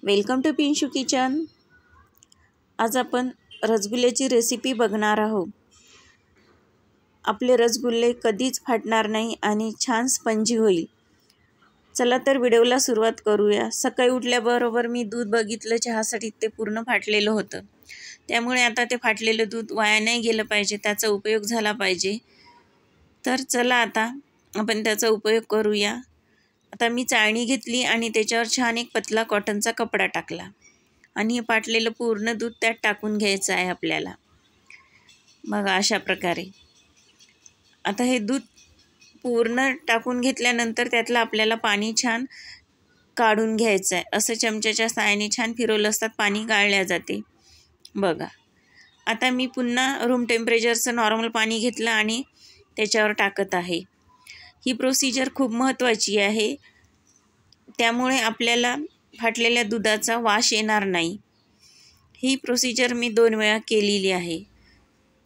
Welcome to पिंशू kitchen. आज आपण रसगुल्ल्याची recipe बघणार आहोत। आपले रसगुल्ले कधीच फाटणार नाही आणि छान स्पंजी होईल। चला तर व्हिडिओला सुरुवात करूया। सकाळी उठल्याबरोबर मी दूध बघितलं चहासाठी, ते पूर्ण फाटलेलं होतं। त्यामुळे आता ते फाटलेलं दूध वाया नाही गेलं पाहिजे, त्याचा उपयोग झाला पाहिजे। तर चला आता आपण त्याचा उपयोग करूया। आता मी चाळणी घेतली आणि त्याच्यावर छान एक पतला कॉटनचा कपडा टाकला आणि हे फाटलेलं पूर्ण दूध त्यात टाकून घ्यायचं आहे आपल्याला। बघा अशा प्रकारे आता हे दूध पूर्ण टाकून घेतल्यानंतर त्यातलं आपल्याला पाणी छान काढून घ्यायचं आहे। असं चमच्याच्या साहाय्याने छान फिरवलं असतात पाणी गाळल्या जाते। बघा आता मी पुन्हा रूम टेम्परेचरचं नॉर्मल पाणी घेतलं आणि त्याच्यावर टाकत आहे। ही प्रोसिजर खूप महत्त्वाची आहे, त्यामुळे आपल्याला फाटलेल्या दुधाचा वास येणार नाही। ही प्रोसिजर मी 2 वेळा केलेली आहे,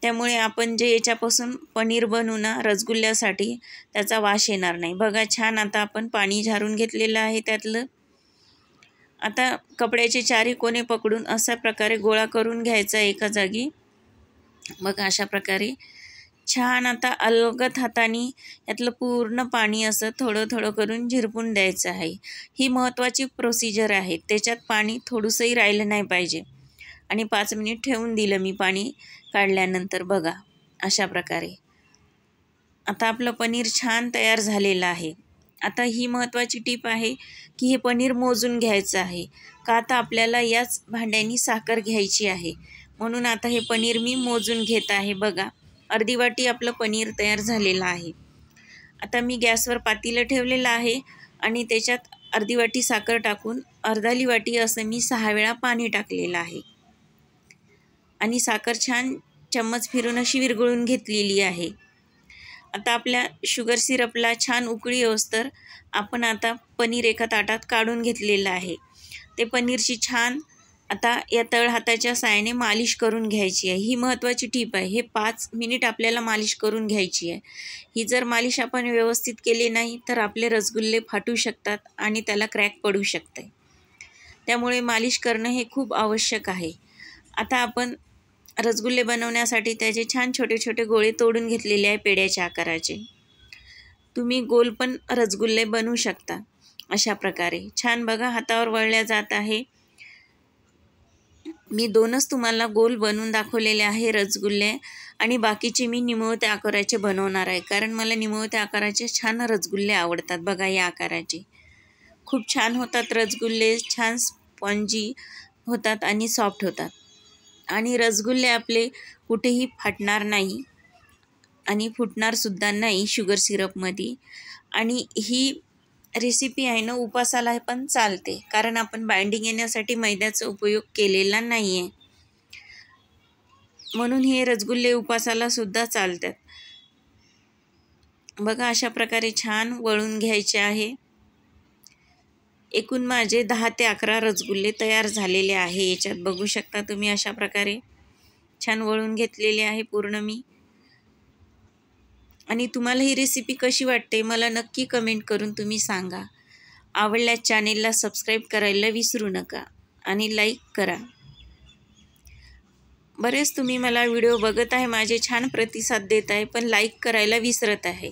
त्यामुळे आपण जे याच्यापासून पनीर बनवू ना रसगुल्ल्यासाठी, त्याचा वास येणार नाही। बघा छान आता आपण पाणी झारून घेतलेलं आहे त्यातलं। आता कपड्याचे चारी कोणे पकडून अशा प्रकारे गोळा करून घ्यायचा एका जागी। बघा अशा प्रकारे छान आता अलगद हाताने यातलं पूर्ण पाणी असं थोडं थोडं करून झिरपून द्यायचं आहे। ही महत्त्वाची प्रोसिजर आहे, त्याच्यात पाणी थोडंसंही राहिलं नाही पाहिजे। आणि 5 मिनिट ठेवून दिलं मी पाणी काढल्यानंतर। बघा अशा प्रकारे आता आपलं पनीर छान तयार झालेलं आहे। आता ही महत्त्वाची टीप आहे की हे पनीर मोजून घ्यायचं आहे, का आता आपल्याला याच भांड्यानी साखर घ्यायची आहे, म्हणून आता हे पनीर मी मोजून घेत आहे। बघा अर्धी वाटी आपलं पनीर तयार झालेलं आहे। आता मी गॅसवर पातेलं ठेवलेलं आहे आणि त्याच्यात अर्धी वाटी साखर टाकून अर्धाली वाटी असं मी 6 वेळा पाणी टाकलेलं आहे आणि साखर छान चम्मच फिरून अशी विरघळून घेतलेली आहे। आता आपल्या शुगर सिरपला छान उकळी येऊस्तर आपण आता पनीर एका ताटात काढून घेतलेलं आहे। ते पनीरची छान आता या तळहाताच्या साहाय्याने मालिश करून घ्यायची आहे। ही महत्त्वाची टीप आहे, हे 5 मिनिट आपल्याला मालिश करून घ्यायची आहे। ही जर मालिश आपण व्यवस्थित केली नाही तर आपले रसगुल्ले फाटू शकतात आणि त्याला क्रॅक पडू शकते, त्यामुळे मालिश करणं हे खूप आवश्यक आहे। आता आपण रसगुल्ले बनवण्यासाठी त्याचे छान छोटे छोटे गोळे तोडून घेतलेले आहे पेढ्याच्या आकाराचे। तुम्ही गोल पण रसगुल्ले बनवू शकता अशा प्रकारे। छान बघा हातावर वळल्या जात आहे। मी 2च तुम्हाला गोल बनवून दाखवलेले आहे रसगुल्ले, आणि बाकीचे मी निमुळत्या आकाराचे बनवणार आहे, कारण मला निमुळत्या आकाराचे छान रसगुल्ले आवडतात। बघा या आकाराचे खूप छान होतात रसगुल्ले, छान स्पॉन्जी होतात आणि सॉफ्ट होतात, आणि रसगुल्ले आपले कुठेही फाटणार नाही आणि फुटणारसुद्धा नाही शुगर सिरपमध्ये। आणि ही रेसिपी आहे ना उपासाला पण चालते, कारण आपण बाइंडिंग येण्यासाठी मैद्याचा उपयोग केलेला नाही आहे, म्हणून हे रसगुल्ले उपासाला सुद्धा चालतात। बघा अशा प्रकारे छान वळून घ्यायचे आहे। एकूण माझे 10 ते 11 रसगुल्ले तयार झालेले आहे। याच्यात बघू शकता तुम्ही अशा प्रकारे छान वळून घेतलेले आहे पूर्ण मी। आणि तुम्हाला ही रेसिपी कशी वाटते मला नक्की कमेंट करून तुम्ही सांगा। आवडल्यास चॅनेलला सबस्क्राईब करायला विसरू नका आणि लाईक करा। बरेच तुम्ही मला व्हिडिओ बघत आहे, माझे छान प्रतिसाद देत आहे, पण लाईक करायला विसरत आहे।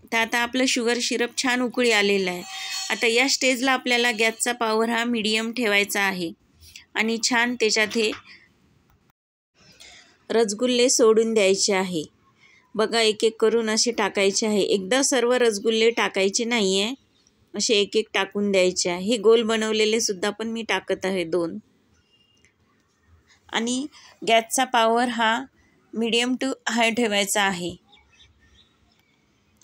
तर आता आपलं शुगर सिरप छान उकळी आलेलं आहे। आता या स्टेजला आपल्याला गॅसचा पॉवर हा मीडियम ठेवायचा आहे आणि छान त्याच्यात हे रसगुल्ले सोडून द्यायचे आहे। बघा एक एक करून असे टाकायचे आहे, एकदा सर्व रसगुल्ले टाकायचे नाही आहे, असे एक एक टाकून द्यायचे आहे। हे गोल बनवलेले सुद्धा पण मी टाकत आहे 2, आणि गॅसचा पॉवर हा मीडियम टू हाय ठेवायचा आहे।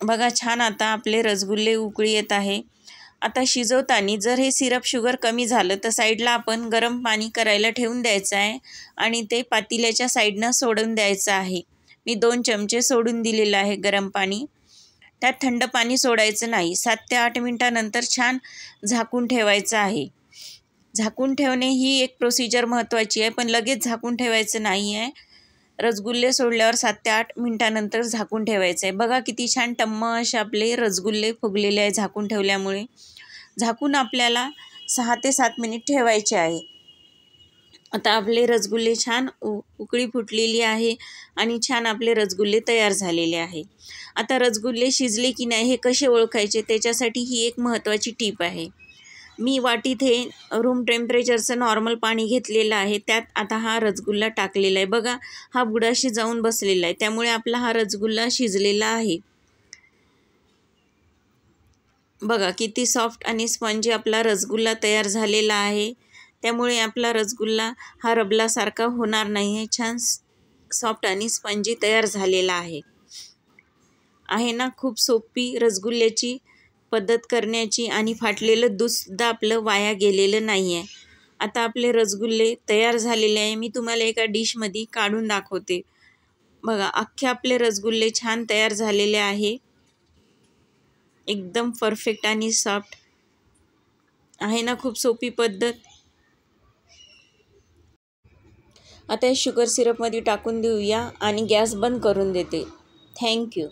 बघा छान आता आपले रसगुल्ले उकळी येत आहे। आता शिजवताना जर हे सिरप शुगर कमी झालं तर साईडला आपण गरम पाणी करायला ठेवून द्यायचं आहे आणि ते पातेल्याच्या साईडनं सोडून द्यायचं आहे। मी 2 चमचे सोडून दिलेलं आहे गरम पाणी, त्यात थंड पाणी सोडायचं नाही। 7 ते 8 मिनिटानंतर छान झाकून ठेवायचं आहे। झाकून ठेवणे ही एक प्रोसिजर महत्त्वाची आहे, पण लगेच झाकून ठेवायचं नाही आहे। रसगुल्ले सोडल्यावर 7 ते 8 मिनिटानंतर झाकून ठेवायचं आहे। बघा किती छान टम्म असे आपले रसगुल्ले फुगलेले आहे झाकून ठेवल्यामुळे। झाकून आपल्याला 6 ते 7 मिनिट ठेवायचे आहे. आता आपले रसगुल्ले छान उकळी फुटलेली आहे आणि छान आपले रसगुल्ले तयार झालेले आहे. आता रसगुल्ले शिजले की नाही हे कसे ओळखायचे त्याच्यासाठी ही एक महत्त्वाची टीप आहे. मी वाटीत हे रूम टेम्परेचरचं नॉर्मल पाणी घेतलेलं आहे. त्यात आता हा रसगुल्ला टाकलेला आहे. बघा हा बुडाशी जाऊन बसलेला आहे, त्यामुळे आपला हा रसगुल्ला शिजलेला आहे. बघा किती सॉफ्ट आणि स्पंजी आपला रसगुल्ला तयार झालेला आहे. त्यामुळे आपला रसगुल्ला हा रबलासारखा होणार नाही आहे. छान सॉफ्ट आणि स्पंजी तयार झालेला आहे ना. खूप सोपी रसगुल्ल्याची पद्धत करण्याची आणि फाटलेलं दूधसुद्धा आपलं वाया गेलेलं नाही आहे. आता आपले रसगुल्ले तयार झालेले आहे. मी तुम्हाला एका डिशमध्ये काढून दाखवते. बघा अख्खे आपले रसगुल्ले छान तयार झालेले आहे. एकदम परफेक्ट आणि सॉफ्ट आहे ना. खूप सोपी पद्धत. आता हे शुगर सिरपमध्ये टाकून देऊया आणि गॅस बंद करून देते. थँक्यू.